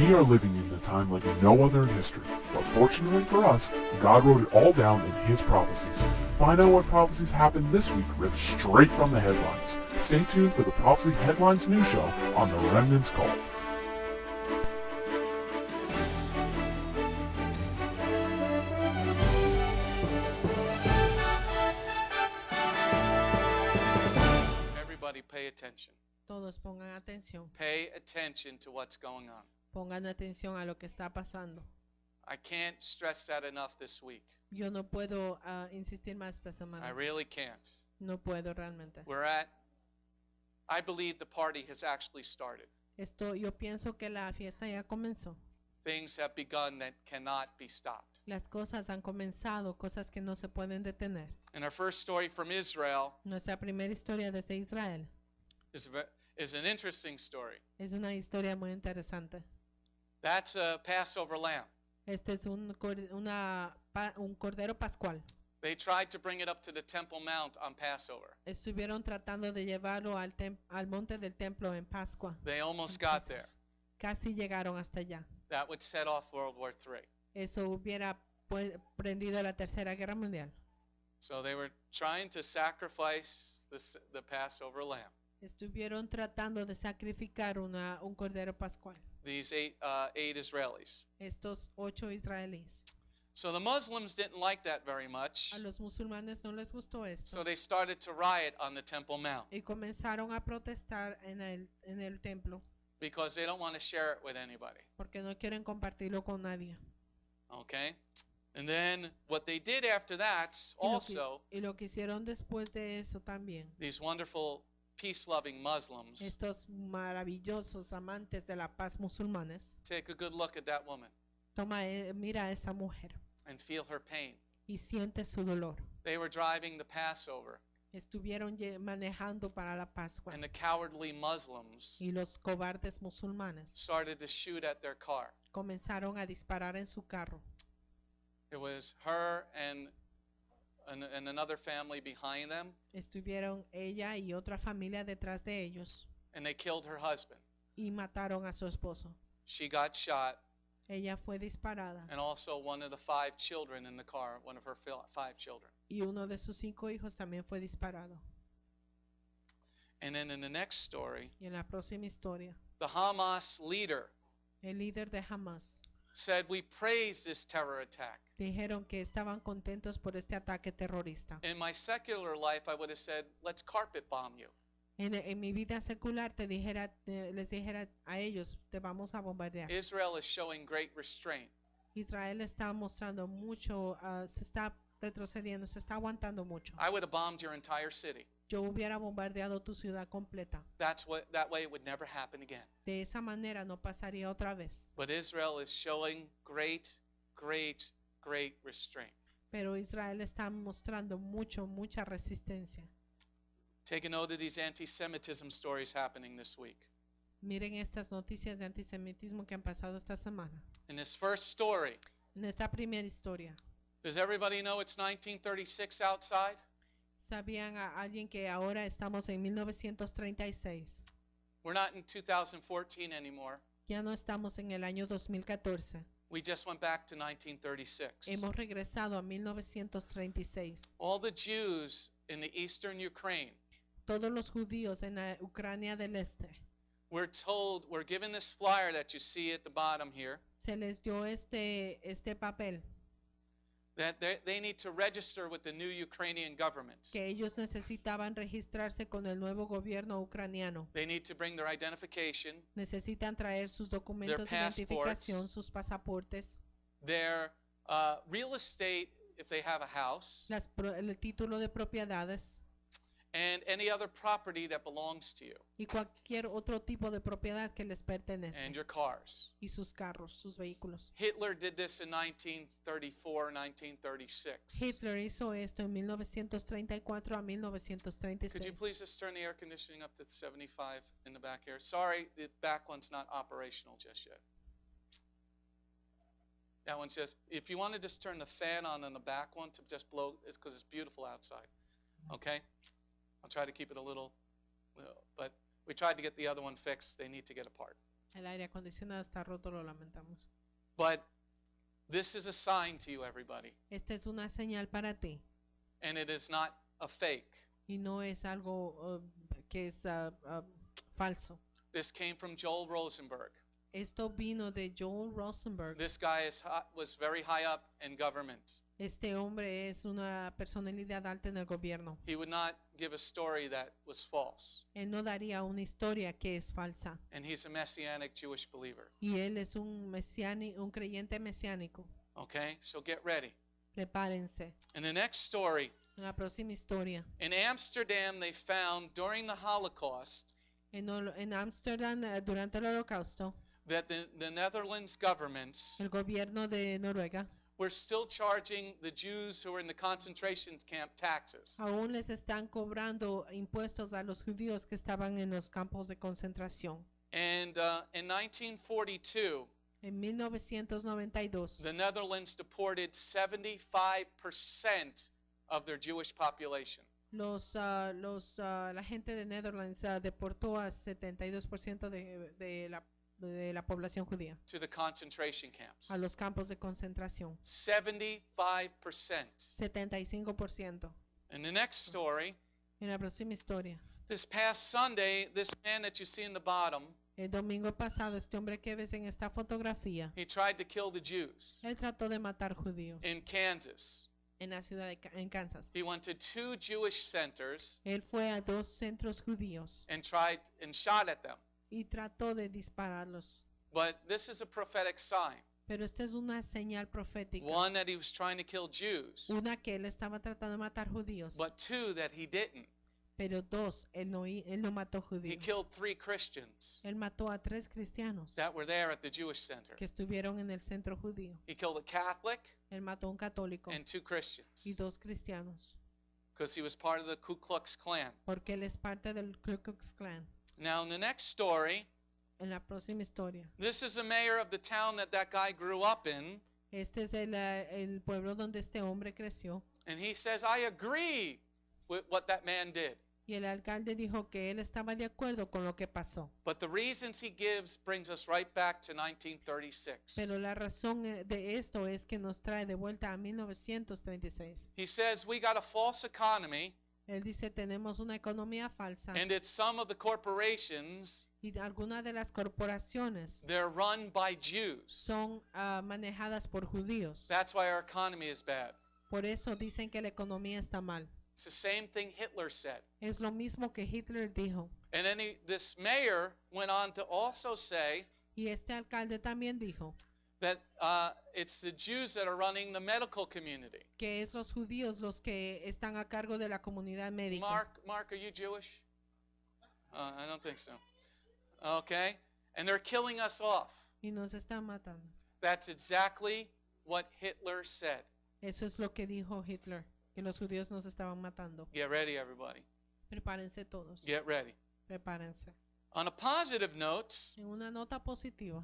We are living in a time like no other in history, but fortunately for us, God wrote it all down in His prophecies. Find out what prophecies happened this week ripped straight from the headlines. Stay tuned for the Prophecy Headlines News Show on The Remnant's Call. Everybody pay attention. Todos pongan atención. Pay attention to what's going on. Pongan atención a lo que está pasando. I can't stress that enough this week. Yo no puedo insistir más esta semana. I really can't. No puedo realmente. I believe the party has actually started. Yo pienso que la fiesta ya comenzó. Things have begun that cannot be stopped. Las cosas han comenzado, cosas que no se pueden detener. And our first story from Israel Nuestra primera historia desde Israel is an interesting story. es una historia muy interesante. That's a Passover lamb. Este es un cordero pascual. They tried to bring it up to the Temple Mount on Passover. Estuvieron tratando de llevarlo al monte del templo en Pascua. They almost got there. Casi llegaron hasta allá. That would set off World War III. Eso hubiera prendido la Tercera Guerra Mundial. So they were trying to sacrifice the Passover lamb. Estuvieron tratando de sacrificar un cordero pascual. These eight Israelis. Estos 8 israelíes. So the Muslims didn't like that very much. A los musulmanes no les gustó esto. So they started to riot on the Temple Mount. Y comenzaron a protestar en el templo. Because they don't want to share it with anybody. Porque no quieren compartirlo con nadie. Okay? And then what they did after that also, y lo que hicieron después de eso también. These wonderful peace-loving Muslims. Estos maravillosos amantes de la paz musulmanes. Take a good look at that woman. Mira a esa mujer. And feel her pain. Y siente su dolor. They were driving the Passover. Estuvieron manejando para la Pascua. And the cowardly Muslims y los cobardes musulmanes started to shoot at their car. Comenzaron a disparar en su carro. It was her and another family behind them. Estuvieron ella y otra familia detrás de ellos. And they killed her husband. Y mataron a su esposo. She got shot. Ella fue disparada. And also one of the 5 children in the car, one of her 5 children. Y uno de sus 5 hijos también fue disparado. And then in the next story, y en la próxima historia, the Hamas leader, el líder de Hamas, said we praise this terror attack. Dijeron que estaban contentos por este ataque terrorista. In my secular life, I would have said, let's carpet bomb you. En mi vida secular les dijera a ellos, te vamos a bombardear. Israel is showing great restraint. Israel está mostrando mucho, se está retrocediendo, se está aguantando mucho. I would have bombed your entire city. Yo hubiera bombardeado tu ciudad completa. That way it would never happen again. De esa manera no pasaría otra vez. But Israel is showing great restraint. Pero Israel está mostrando mucha resistencia. Take a note of these anti-Semitism stories happening this week. Miren estas noticias de antisemitismo que han pasado esta semana. In this first story, en esta primera historia, does everybody know it's 1936 outside? ¿Sabían a alguien que ahora estamos en 1936? We're not in 2014 anymore. Ya no estamos en el año 2014. We just went back to 1936. Hemos regresado a 1936. All the Jews in the eastern Ukraine. Todos los judíos en la Ucrania del Este. We're given this flyer that you see at the bottom here. Se les dio este papel. That they need to register with the new Ukrainian government. Que ellos necesitaban registrarse con el nuevo gobierno ucraniano. They need to bring their identification. Necesitan traer sus documentos de identificación, sus pasaportes. Their real estate, if they have a house. El título de propiedades. And any other property that belongs to you. Y cualquier otro tipo de propiedad que les pertenece. And your cars. Y sus carros, sus vehículos. Hitler did this in 1934, 1936. Hitler hizo esto en 1934 a 1936. Could you please just turn the air conditioning up to 75 in the back here? Sorry, the back one's not operational just yet. That one says, if you want to just turn the fan on the back one to just blow, it's because it's beautiful outside. Okay? I'll try to keep it a little, but we tried to get the other one fixed. They need to get apart. El aire acondicionado está roto, lo lamentamos. But this is a sign to you, everybody. Esta es una señal para ti And it is not a fake. y no es algo que es falso. This came from Joel Rosenberg. Esto vino de Joel Rosenberg. This guy was very high up in government. Este hombre es una personalidad alta en el gobierno. He would not give a story that was false. Él no daría una historia que es falsa. And he's a Messianic Jewish believer. Y él es un creyente mesiánico. Okay, so get ready. Prepárense. In the next story, En la próxima historia. in Amsterdam, they found during the Holocaust En Ámsterdam, durante el Holocausto, that the Netherlands governments el gobierno de Noruega were still charging the Jews who were in the concentration camp taxes. aún les están cobrando impuestos a los judíos que estaban en los campos de concentración. And in 1942, En 1992, the Netherlands deported 75% of their Jewish population. la gente de Netherlands deportó a 72% de la población judía To the concentration camps. a los campos de concentración. 75%. 75%. In the next story, En la próxima historia, this past Sunday, this man that you see in the bottom, el domingo pasado, este hombre que ves en esta fotografía, he tried to kill the Jews él trató de matar judíos in Kansas. en la ciudad en Kansas. He went to 2 Jewish centers Él fue a 2 centros judíos and tried and shot at them. y trató de dispararlos. But this is a prophetic sign. Pero esta es una señal profética. One, that he was trying to kill Jews, Una, que él estaba tratando de matar judíos. but 2, that he didn't. Pero 2, él no mató He judíos. killed 3 Christians Él mató a 3 cristianos that were there at the Jewish center. que estuvieron en el centro judío. He killed a Catholic Él mató a un católico and 2 Christians y 2 cristianos. because he was part of the Ku Klux Klan. Porque él es parte del Ku Klux Klan. Now, in the next story, En la próxima historia. this is the mayor of the town that guy grew up in, Este es el pueblo donde este hombre creció. and he says, I agree with what that man did. Y el alcalde dijo que él estaba de acuerdo con lo que pasó. But the reasons he gives brings us right back to 1936. Pero la razón de esto es que nos trae de vuelta a 1936. He says, we got a false economy, Él dice, tenemos una economía falsa and it's some of the corporations, y algunas de las corporaciones they're run by Jews. son manejadas por judíos. That's why our economy is bad. Por eso dicen que la economía está mal. It's the same thing Hitler said. Es lo mismo que Hitler dijo. And then this mayor went on to also say Y este alcalde también dijo that it's the Jews that are running the medical community. que es los judíos los que están a cargo de la comunidad médica. Mark, are you Jewish? I don't think so. Okay. And they're killing us off. Y nos están matando. That's exactly what Hitler said. Eso es lo que dijo Hitler, que los judíos nos estaban matando. Get ready, everybody. Prepárense todos. Get ready. Prepárense. On a positive note, En una nota positiva,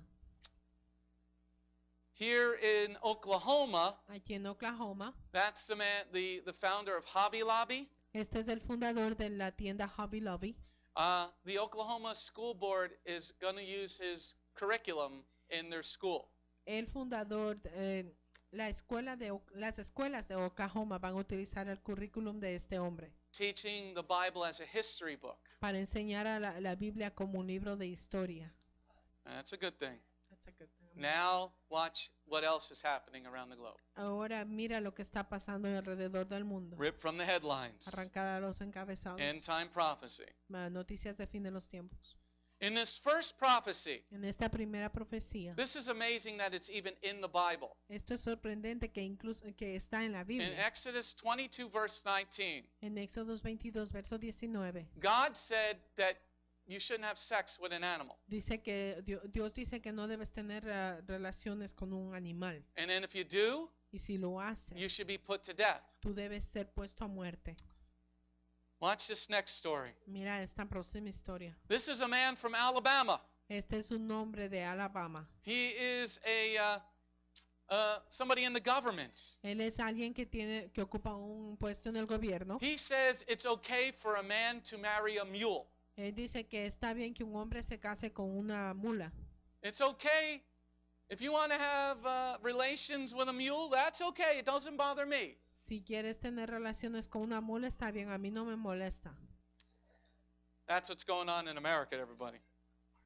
here in Oklahoma, aquí en Oklahoma, that's the man, the founder of Hobby Lobby. este es el fundador de la tienda Hobby Lobby. The Oklahoma School Board is going to use his curriculum in their school. El fundador, las escuelas de Oklahoma van a utilizar el currículum de este hombre Teaching the Bible as a history book. para enseñar a la Biblia como un libro de historia. That's a good thing. That's a good thing. Now watch what else is happening around the globe. Ahora mira lo que está pasando alrededor del mundo. Ripped from the headlines. Arrancada los encabezados. End time prophecy. Noticias de fin de los tiempos. In this first prophecy, En esta primera profecía, this is amazing that it's even in the Bible. esto es sorprendente que incluso que está en la In Biblia. Exodus 22 verse 19, En Éxodo 22, verso 19, God said that you shouldn't have sex with an animal. dice que Dios dice que no debes tener relaciones con un animal. And then if you do, Y si lo haces, you should be put to death. tú debes ser puesto a muerte. Watch this next story. Mira esta próxima historia. This is a man from Alabama. Este es un hombre de Alabama. He is somebody in the government. Él es alguien que ocupa un puesto en el gobierno. He says it's okay for a man to marry a mule. Él dice que está bien que un hombre se case con una mula. It's okay. If you want to have relations with a mule, that's okay. It doesn't bother me. Si quieres tener relaciones con una mula, está bien, a mí no me molesta. That's what's going on in America, everybody.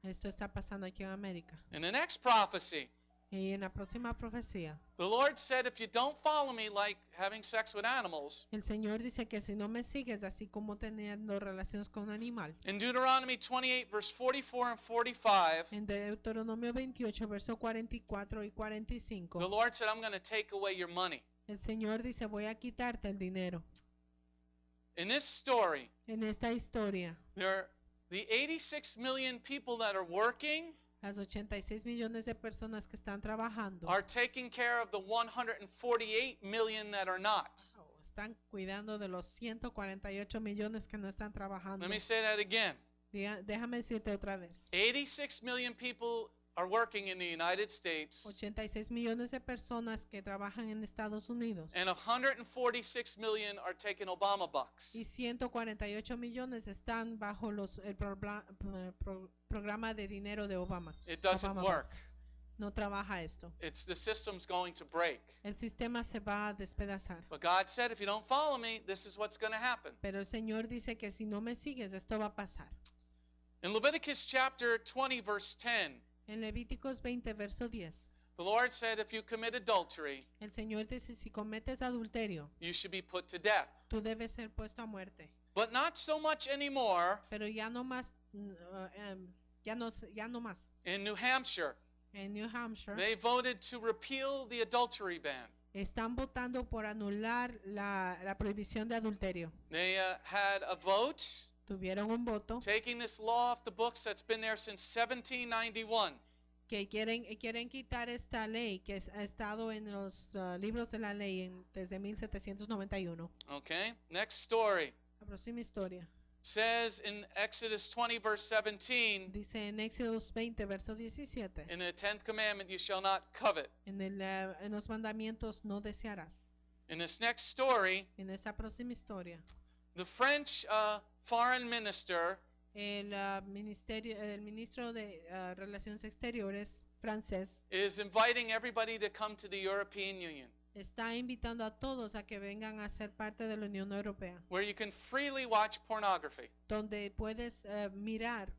Esto está pasando aquí en América. In the next prophecy, Y en la próxima profecía, the Lord said, if you don't follow me like having sex with animals, el Señor dice que si no me sigues, así como teniendo relaciones con un animal. in Deuteronomy 28, verse 44 and 45, En Deuteronomio 28, versos 44 y 45, the Lord said, I'm going to take away your money. el Señor dice, voy a quitarte el dinero. In this story, En esta historia, the 86 million people that are working las 86 millones de personas que están trabajando are taking care of the 148 million that are not. están cuidando de los 148 millones que no están trabajando. Let me say that again. Déjame decirte otra vez. 86 million people are working in the United States, 86 millones de personas que trabajan en Estados Unidos and 146 million are taking Obama bucks. y 148 millones están bajo el programa de dinero de Obama. It doesn't Obama work. Bucks. No trabaja esto. The system's going to break. El sistema se va a despedazar. But God said, if you don't follow me, this is what's going to happen. Pero el Señor dice que si no me sigues, esto va a pasar. In Leviticus chapter 20, verse 10, En Levíticos 20, verso 10, the Lord said, if you commit adultery, el Señor dice, si cometes adulterio, you should be put to death. tú debes ser puesto a muerte. But not so much anymore Pero ya no más, ya no más. in New Hampshire. En New Hampshire They voted to repeal the adultery ban. están votando por anular la prohibición de adulterio. They had a vote Tuvieron un voto taking this law off the books that's been there since 1791. que quieren quitar esta ley que ha estado en los libros de la ley desde 1791. Okay, next story. La próxima historia Says in Exodus 20, verse 17, dice en Éxodos 20, verso 17, in the 10th commandment, you shall not covet. en los mandamientos no desearás. In this next story, En esa próxima historia, the French foreign minister el ministro de Relaciones Exteriores francés is inviting everybody to come to the European Union, está invitando a todos a que vengan a ser parte de la Unión Europea, where you can freely watch pornography. donde puedes mirar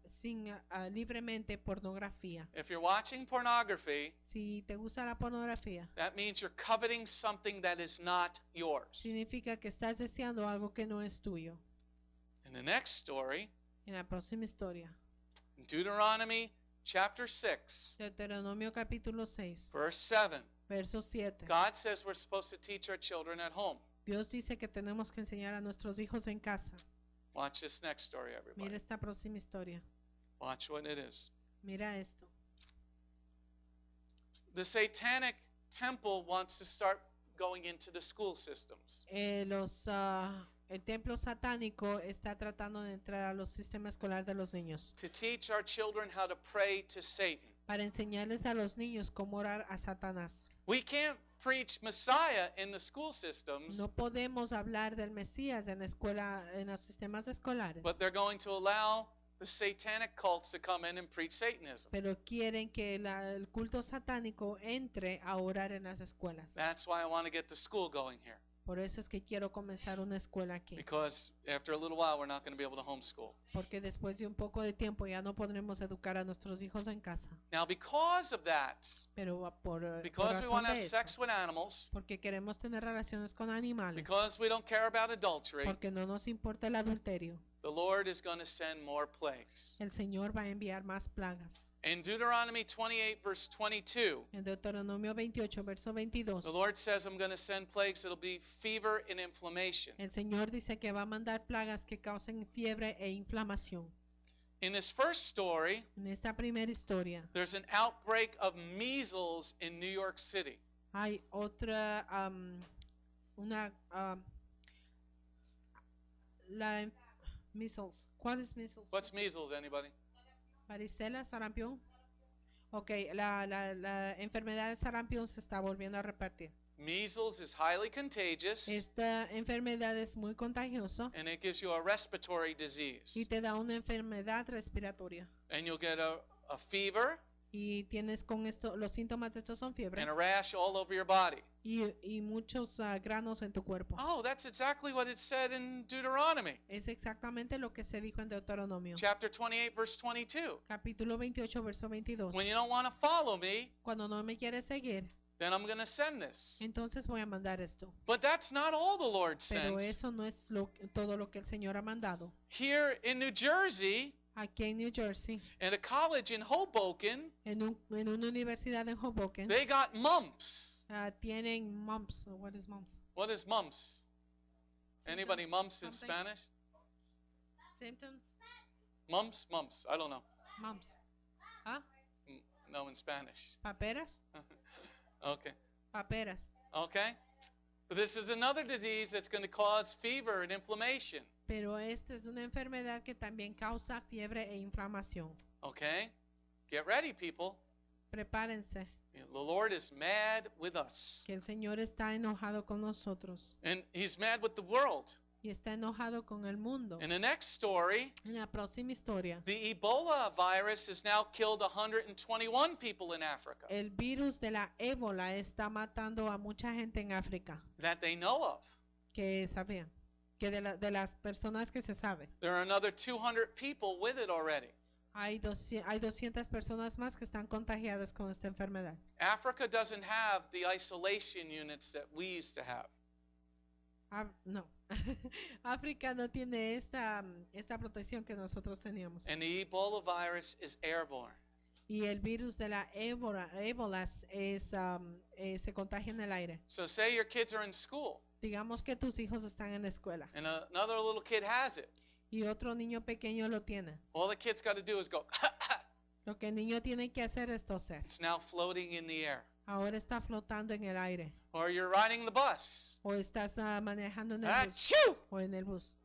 libremente pornografía. If you're watching pornography, Si te gusta la pornografía, that means you're coveting something that is not yours. significa que estás deseando algo que no es tuyo. In the next story, En la próxima historia, in Deuteronomy chapter 6, Deuteronomio capítulo 6, verse 7, verso 7, God says we're supposed to teach our children at home. Dios dice que tenemos que enseñar a nuestros hijos en casa. Watch this next story, Mira everybody. esta próxima historia. Watch what it is. Mira esto. The Satanic Temple wants to start going into the school systems. El templo satánico está tratando de entrar a los sistemas escolares de los niños To teach our children how to pray to Satan. para enseñarles a los niños cómo orar a Satanás. We can't preach Messiah in the school systems, No podemos hablar del Mesías en la escuela, en los sistemas escolares, but they're going to allow the satanic cults to come in and preach Satanism. pero quieren que el culto satánico entre a orar en las escuelas. That's why I want to get the school going here. Por eso es que quiero comenzar una escuela aquí, Because after a little while, we're not going to be able to homeschool. porque después de un poco de tiempo ya no podremos educar a nuestros hijos en casa. Now, because of that, Pero por because we razón want to de have eso, sex with animals, porque queremos tener relaciones con animales, because we don't care about adultery, porque no nos importa el adulterio, the Lord is going to send more plagues. el Señor va a enviar más plagas. In Deuteronomy 28, verse 22, En Deuteronomio 28, verso 22, the Lord says, I'm going to send plagues that'll be fever and inflammation. el Señor dice que va a mandar plagas que causen fiebre e inflamación. In this first story, En esta primera historia there's an outbreak of measles in New York City. hay otra, measles. ¿Cuál es measles? What's measles, anybody? Varicela, sarampión. Ok, la enfermedad de sarampión se está volviendo a repartir. Measles is highly contagious, Esta enfermedad es muy contagiosa and it gives you a respiratory disease. y te da una enfermedad respiratoria. And you'll get a fever, y tienes con esto, los síntomas de esto son fiebre and a rash all over your body. y muchos granos en tu cuerpo. Oh, that's exactly what it said in Deuteronomy. Es exactamente lo que se dijo en Deuteronomio. Chapter 28, verse 22. Capítulo 28, verso 22. When you don't want to follow me, Cuando no me quieres seguir, then I'm going to send this. entonces voy a mandar esto. But that's not all the Lord Pero sends. eso no es todo lo que el Señor ha mandado. Here in New Jersey, Aquí en New Jersey, at a college in Hoboken, en una universidad en Hoboken, they got mumps. tienen mumps. What is mumps? What is mumps? Anybody mumps in Something. Spanish? Symptoms? Mumps? Mumps. I don't know. Mumps. ¿Ah? No, in Spanish. Paperas. Okay. Paperas. Okay. But this is another disease that's going to cause fever and inflammation. Pero esta es una enfermedad que también causa fiebre e inflamación. Okay? Get ready, people. Prepárense, The Lord is mad with us. que el Señor está enojado con nosotros And He's mad with the world. y está enojado con el mundo. In the next story, En la próxima historia, the Ebola virus has now killed 121 people in Africa el virus de la ébola está matando a mucha gente en África, that they know of. que sabían, que de las personas que se sabe. There are another 200 people with it already. Hay 200 personas más que están contagiadas con esta enfermedad. Africa doesn't have the isolation units that we used to have. No. África no tiene esta protección que nosotros teníamos. And the Ebola virus is airborne. Y el virus de la ébola se contagia en el aire. So say your kids are in school Digamos que tus hijos están en la escuela and another little kid has it. y otro niño pequeño lo tiene. All the kid's got to do is go, Lo que el niño tiene que hacer es toser. it's now floating in the air. Ahora está flotando en el aire. Or you're riding the bus. O estás manejando en el bus. Achoo! O en el bus.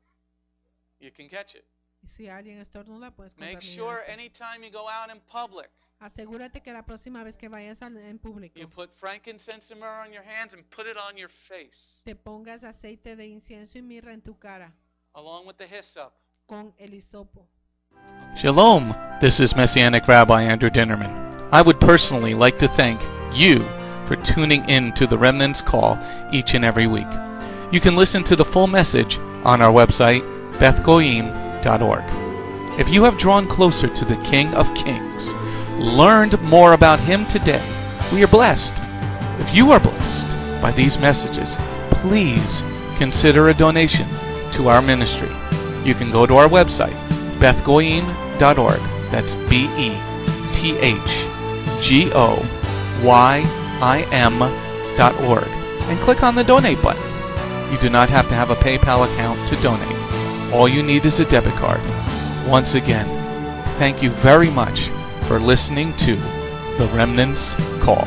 You can catch it. Y si alguien estornuda, puedes Make sure contaminarte. anytime you go out in public, Asegúrate que la próxima vez que vayas en público, you put frankincense and myrrh on your hands and put it on your face, te pongas aceite de incienso y mirra en tu cara along with the hyssop. con el hisopo. Shalom, this is Messianic Rabbi Andrew Dinnerman. I would personally like to thank you for tuning in to the Remnant's Call each and every week. You can listen to the full message on our website, bethgoyim.org. If you have drawn closer to the King of Kings, learned more about Him today, we are blessed. If you are blessed by these messages, please consider a donation to our ministry. You can go to our website, bethgoyim.org. That's BETHGOYIM.org. And click on the donate button. You do not have to have a PayPal account to donate. All you need is a debit card. Once again, thank you very much for listening to The Remnant's Call.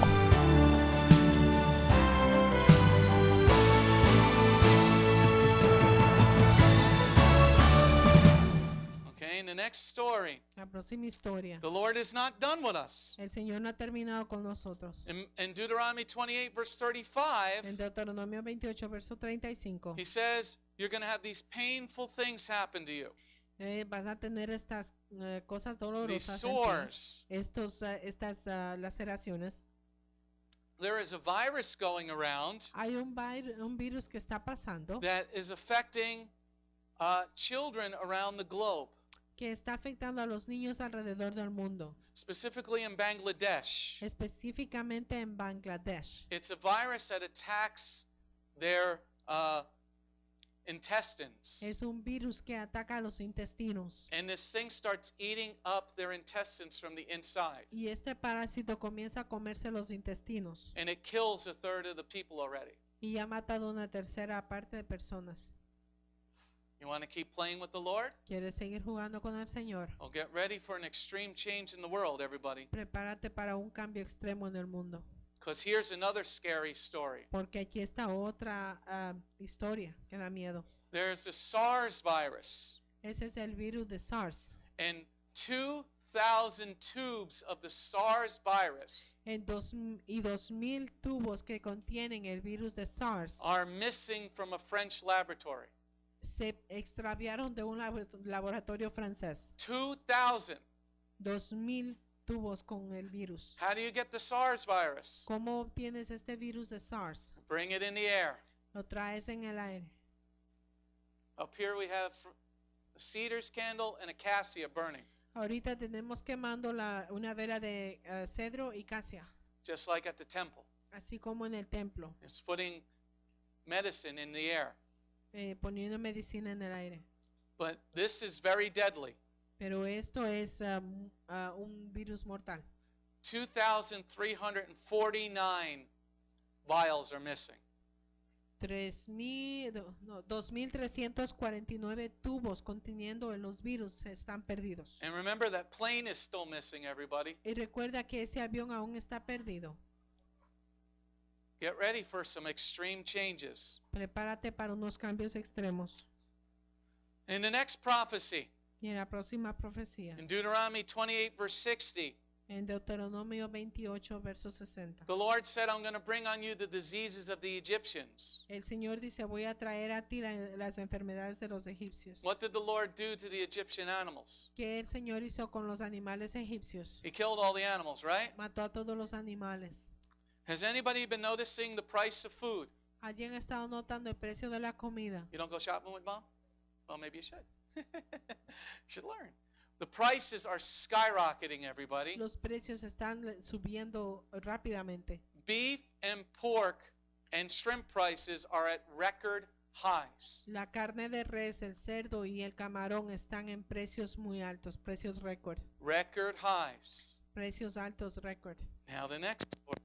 Okay, in the next story, La próxima historia. the Lord is not done with us. El Señor no ha terminado con nosotros. In Deuteronomy 28, verse 35, En Deuteronomio 28, verso 35, He says, you're going to have these painful things happen to you. vas a tener estas cosas These dolorosas en ti, sores. estas laceraciones. There is a virus going around Hay un virus que está pasando that is affecting children around the globe, que está afectando a los niños alrededor del mundo, specifically in Bangladesh. específicamente en Bangladesh. It's a virus that attacks their intestines. Es un virus que ataca a los intestinos And this thing starts eating up their intestines from the inside. y este parásito comienza a comerse los intestinos And it kills a third of the people already. y ha matado una tercera parte de personas. You want to keep playing with the Lord? ¿Quieres seguir jugando con el Señor? Well, get ready for an extreme change in the world, everybody. Prepárate para un cambio extremo en el mundo. Because here's another scary story. Porque aquí está otra historia que da miedo. There's the SARS virus. Ese es el virus de SARS. And 2,000 tubes of the SARS virus Y 2,000 tubos que contienen el virus de SARS are missing from a French laboratory. se extraviaron de un laboratorio francés. 2,000. 2,000 tubos con el virus. How do you get the SARS virus? ¿Cómo obtienes este virus de SARS? Bring it in the air. Lo traes en el aire. Up here we have a cedar's candle and a cassia burning, Ahorita tenemos quemando una vela de cedro y casia, just like at the temple. así como en el templo, It's putting medicine in the air. poniendo medicina en el aire. But this is very deadly. Pero esto es un virus mortal. 2,349 vials are missing. 2.349 tubos conteniendo los virus están perdidos. And remember that plane is still missing, everybody. Y recuerda que ese avión aún está perdido. Get ready for some extreme changes. Prepárate para unos cambios extremos. In the next prophecy, Y en la próxima profecía, in Deuteronomy 28, verse 60, en Deuteronomio 28, verso 60, the Lord said, I'm going to bring on you the diseases of the Egyptians. el Señor dice, voy a traer a ti las enfermedades de los egipcios. What did the Lord do to the Egyptian animals? ¿Qué el Señor hizo con los animales egipcios? He killed all the animals, right? Mató a todos los animales. Has anybody been noticing the price of food? ¿Alguien ha estado notando el precio de la comida? You don't go shopping with mom? Well, maybe you should. You should learn. The prices are skyrocketing, everybody. Los precios están subiendo rápidamente. Beef and pork and shrimp prices are at record highs. La carne de res, el cerdo y el camarón están en precios muy altos, precios récord. Record highs. Precios altos récord. Now the next story.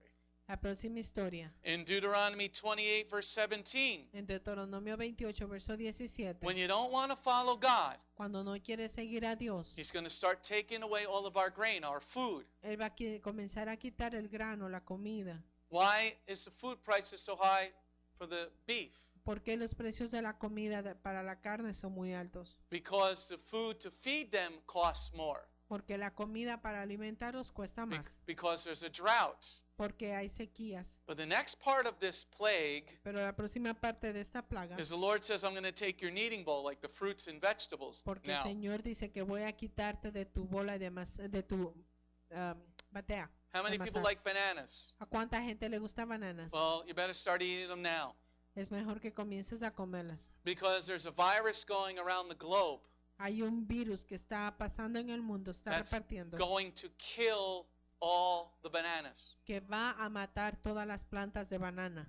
La próxima historia. In Deuteronomy 28, verse 17. En Deuteronomio 28, verso 17. When you don't want to follow God, Cuando no quieres seguir a Dios, He's going to start taking away all of our grain, our food. Él va a comenzar a quitar el grano, la comida. Why is the food prices so high for the beef? ¿Por qué los precios de la comida para la carne son muy altos? Because the food to feed them costs more. Porque la comida para alimentarlos cuesta más. Because there's a drought. Porque hay sequías. But the next part of this plague Pero la próxima parte de esta plaga, is the Lord says, I'm going to take your kneading bowl, like the fruits and vegetables. porque Now, el Señor dice que voy a quitarte de tu bola de tu batea. how many de people masas. like bananas? ¿A cuánta gente le gusta bananas? Well, you better start eating them now. Es mejor que comiences a comerlas. Because there's a virus going around the globe Hay un virus que está pasando en el mundo, está that's repartiendo, going to kill all the bananas. que va a matar todas las plantas de banana.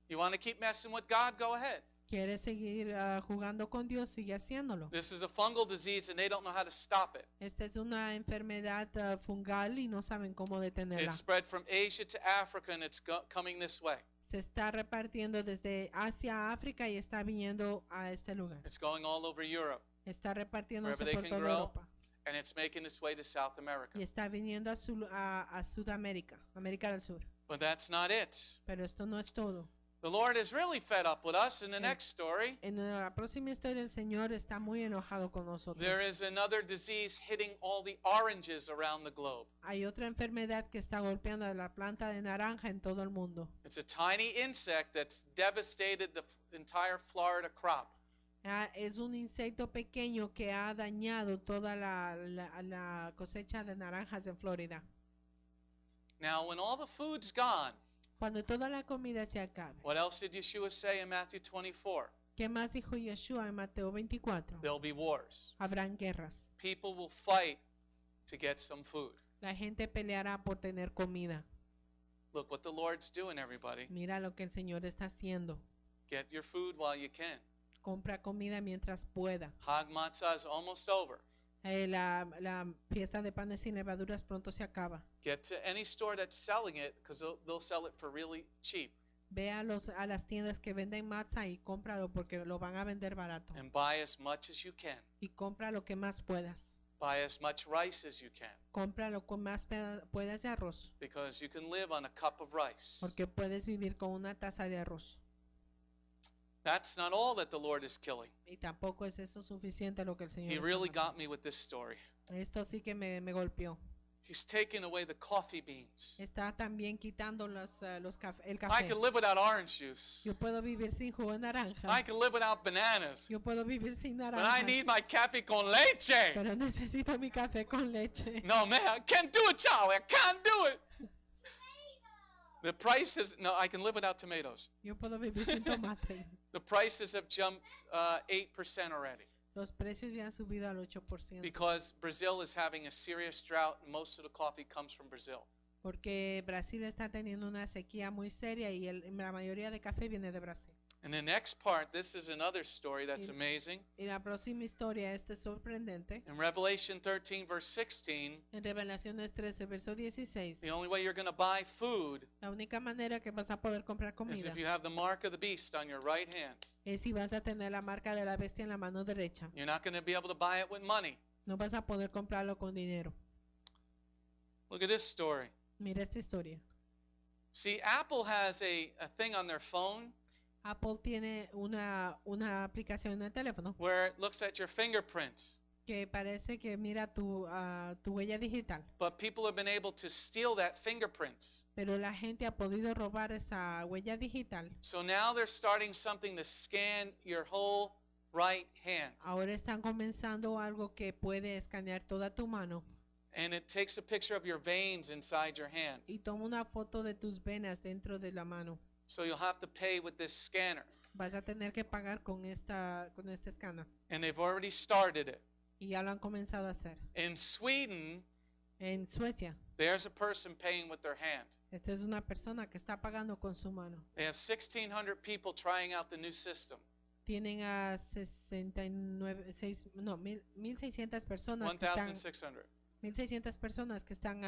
You want to keep messing with God? Go ahead. ¿Quieres seguir jugando con Dios? Sigue haciéndolo. This is a fungal disease and they don't know how to stop it. Esta es una enfermedad fungal y no saben cómo detenerla. It spread from Asia to Africa and it's coming this way. Se está repartiendo desde Asia a África y está viniendo a este lugar. It's going all over Europe Está repartiéndose Wherever they por can toda grow. Europa. and it's making its way to South America. Y está viniendo a Sudamérica, América del Sur. But that's not it. Pero esto no es todo. The Lord is really fed up with us in the next story. En la próxima historia el Señor está muy enojado con nosotros. There is another disease hitting all the oranges around the globe. Hay otra enfermedad que está golpeando a la planta de naranja en todo el mundo. It's a tiny insect that's devastated the entire Florida crop. Es un insecto pequeño que ha dañado toda la cosecha de naranjas en Florida. Now, when all the food's gone, Cuando toda la comida se acabe, what else did Yeshua say in Matthew 24? ¿qué más dijo Yeshua en Mateo 24? There'll be wars. Habrán guerras. People will fight to get some food. La gente peleará por tener comida. Look what the Lord's doing, everybody. Mira lo que el Señor está haciendo. Get your food while you can. Compra comida mientras pueda. Hag Matzah is almost over. La fiesta de panes sin levaduras pronto se acaba. Get to any store that's selling it because they'll sell it for really cheap. Ve a las tiendas que venden matzah y cómpralo porque lo van a vender barato. And buy as much as you can. Y compra lo que más puedas. Buy as much rice as you can. Compra lo que más puedas de arroz. Because you can live on a cup of rice. Porque puedes vivir con una taza de arroz. That's not all that the Lord is killing. Y tampoco es eso suficiente lo que el Señor He está really matando. got me with this story. Esto sí que me golpeó. He's taking away the coffee beans. Está también quitando el I café. can live without orange juice. Yo puedo vivir sin jugo de naranja. I can live without bananas. Yo puedo vivir sin But I naranja. need my café con leche. Pero necesito mi café con leche. No, man, I can't do it, Charlie. I can't do it. The prices, no, I can live without tomatoes. Yo puedo vivir sin tomates. The prices have jumped 8% already Los precios ya han subido al 8%. because Brazil is having a serious drought and most of the coffee comes from Brazil. Porque Brasil está teniendo una sequía muy seria y la mayoría de café viene de Brasil. And the next part, this is another story that's amazing. Y la próxima historia, esta es sorprendente. In Revelation 13, verse 16, En Revelaciones 13, verso 16. the only way you're going to buy food La única manera que vas a poder comprar is comida if you have the mark of the beast on your right hand. es si vas a tener la marca de la bestia en la mano derecha. You're not going to be able to buy it with money. No vas a poder comprarlo con dinero. Look at this story. Mira esta historia. See, Apple has a thing on their phone Apple tiene una aplicación en el teléfono where it looks at your fingerprints. que parece que mira tu huella digital. But people have been able to steal that fingerprints. Pero la gente ha podido robar esa huella digital. So now they're starting something to scan your whole right hand. Ahora están comenzando algo que puede escanear toda tu mano And it takes a picture of your veins inside your hand. y toma una foto de tus venas dentro de la mano. So you'll have to pay with this scanner. Vas a tener que pagar con este escáner. And they've already started it. Y ya lo han comenzado a hacer. In Sweden, En Suecia, there's a person paying with their hand. esta es una persona que está pagando con su mano. They have 1,600 people trying out the new system. Tienen a 1,600 personas que están 1,600. 1,600 personas que están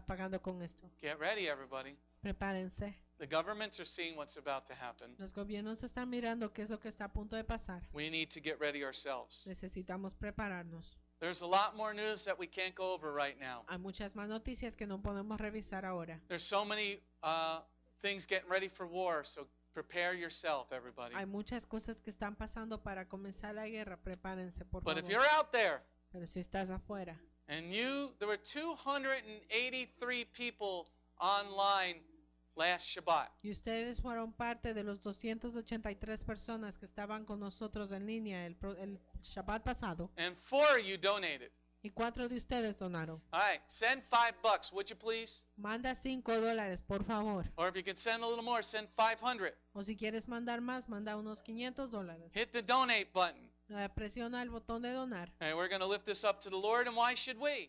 pagando con esto. Get ready, everybody. Prepárense. The governments are seeing what's about to happen. Los gobiernos están mirando qué es lo que está a punto de pasar. We need to get ready ourselves. Necesitamos prepararnos. There's a lot more news that we can't go over right now. Hay muchas más noticias que no podemos revisar ahora. There's so many things getting ready for war, so prepare yourself, everybody. Hay muchas cosas que están pasando para comenzar la guerra. Prepárense, por But if favor. you're out there, Pero si estás afuera, and there were 283 people online last Shabbat. y ustedes fueron parte de los 283 personas que estaban con nosotros en línea el Shabbat pasado, And 4 of you donated. y 4 de ustedes donaron. All right, send $5, would you please? Manda $5, por favor. Or if you can send a little more, send 500. O si quieres mandar más, manda unos $500. Hit the donate button. Presiona el botón de donar. And we're going to lift this up to the Lord, and why should we?